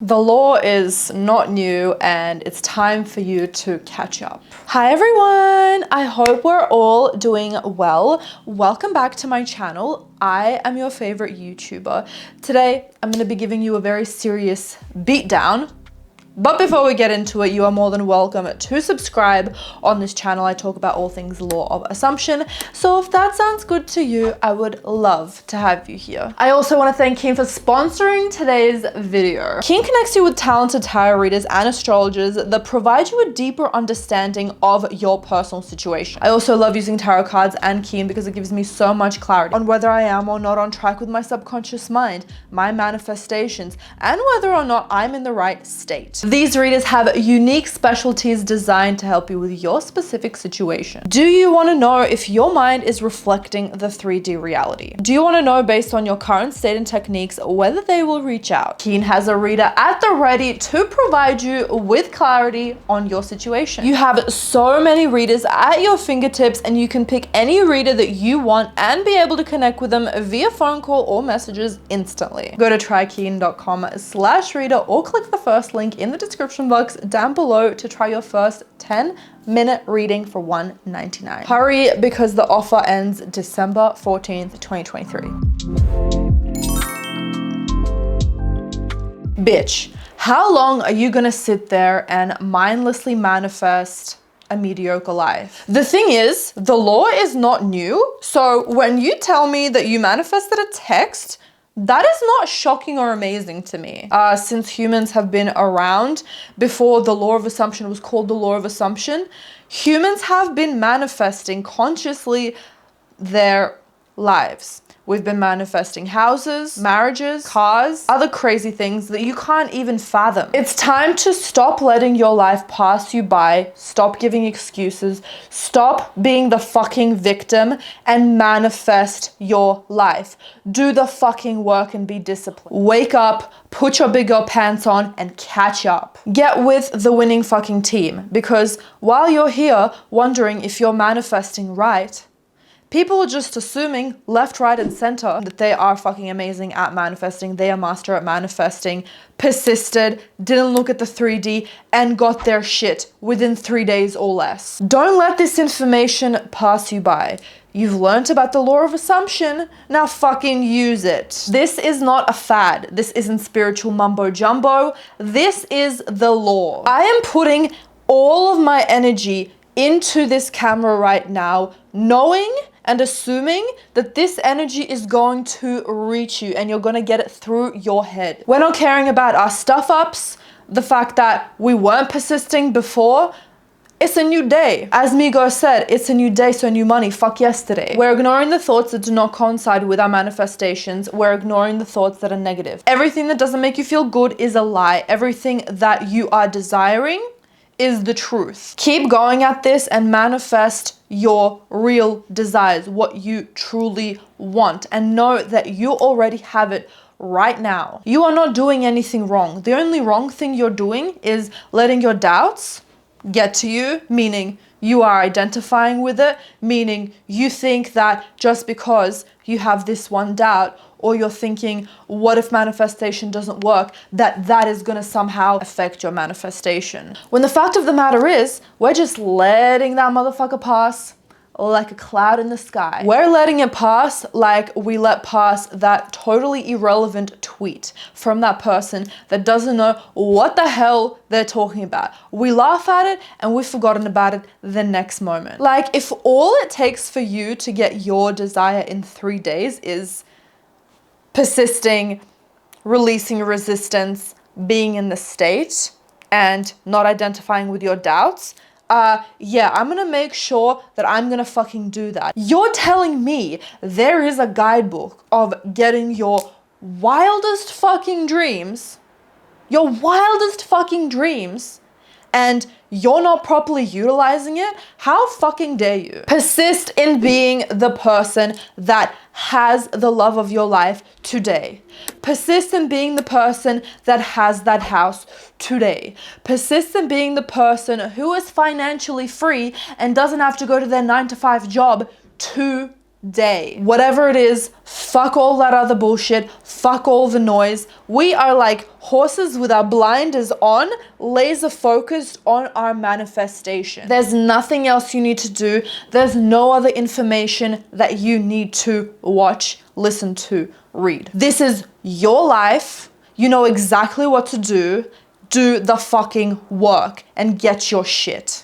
The law is not new and it's time for you to catch up. Hi everyone, I hope we're all doing well. Welcome back to my channel. I am your favorite YouTuber. Today, I'm going to be giving you a very serious beatdown. But before we get into it, you are more than welcome to subscribe. On this channel, I talk about all things law of assumption. So if that sounds good to you, I would love to have you here. I also want to thank Keen for sponsoring today's video. Keen connects you with talented tarot readers and astrologers that provide you a deeper understanding of your personal situation. I also love using tarot cards and Keen because it gives me so much clarity on whether I am or not on track with my subconscious mind, my manifestations, and whether or not I'm in the right state. These readers have unique specialties designed to help you with your specific situation. Do you want to know if your mind is reflecting the 3D reality? Do you want to know, based on your current state and techniques, whether they will reach out? Keen has a reader at the ready to provide you with clarity on your situation. You have so many readers at your fingertips and you can pick any reader that you want and be able to connect with them via phone call or messages instantly. Go to trykeen.com/reader or click the first link in the description box down below to try your first 10-minute reading for $1.99. Hurry, because the offer ends December 14th, 2023. Bitch, how long are you gonna sit there and mindlessly manifest a mediocre life? The thing is, the law is not new. So when you tell me that you manifested a text, that is not shocking or amazing to me. Since humans have been around, before the law of assumption was called the law of assumption, humans have been manifesting consciously their lives. We've been manifesting houses, marriages, cars, other crazy things that you can't even fathom. It's time to stop letting your life pass you by, stop giving excuses, stop being the fucking victim and manifest your life. Do the fucking work and be disciplined. Wake up, put your big girl pants on and catch up. Get with the winning fucking team, because while you're here wondering if you're manifesting right, people are just assuming left, right, and center that they are fucking amazing at manifesting. They are master at manifesting, persisted, didn't look at the 3D, and got their shit within 3 days or less. Don't let this information pass you by. You've learned about the law of assumption, now fucking use it. This is not a fad. This isn't spiritual mumbo jumbo. This is the law. I am putting all of my energy into this camera right now, knowing and assuming that this energy is going to reach you and you're going to get it through your head. We're not caring about our stuff ups, the fact that we weren't persisting before. It's a new day. As Migo said, it's a new day, so new money. Fuck yesterday. We're ignoring the thoughts that do not coincide with our manifestations. We're ignoring the thoughts that are negative. Everything that doesn't make you feel good is a lie. Everything that you are desiring is the truth. Keep going at this and manifest your real desires, what you truly want, and know that you already have it right now. You are not doing anything wrong. The only wrong thing you're doing is letting your doubts get to you, meaning you are identifying with it, meaning you think that just because you have this one doubt, or you're thinking, what if manifestation doesn't work, that is gonna somehow affect your manifestation. When the fact of the matter is, we're just letting that motherfucker pass like a cloud in the sky. We're letting it pass like we let pass that totally irrelevant tweet from that person that doesn't know what the hell they're talking about. We laugh at it and we've forgotten about it the next moment. Like, if all it takes for you to get your desire in 3 days is persisting, releasing resistance, being in the state, and not identifying with your doubts, yeah, I'm gonna make sure that I'm gonna fucking do that. You're telling me there is a guidebook of getting your wildest fucking dreams, and you're not properly utilizing it? How fucking dare you? Persist in being the person that has the love of your life today. Persist in being the person that has that house today. Persist in being the person who is financially free and doesn't have to go to their 9-to-5 job today. day. Whatever it is, fuck all that other bullshit, fuck all the noise. We are like horses with our blinders on, laser focused on our manifestation. There's nothing else you need to do. There's no other information that you need to watch, listen to, read. This is your life. You know exactly what to do. Do the fucking work and get your shit.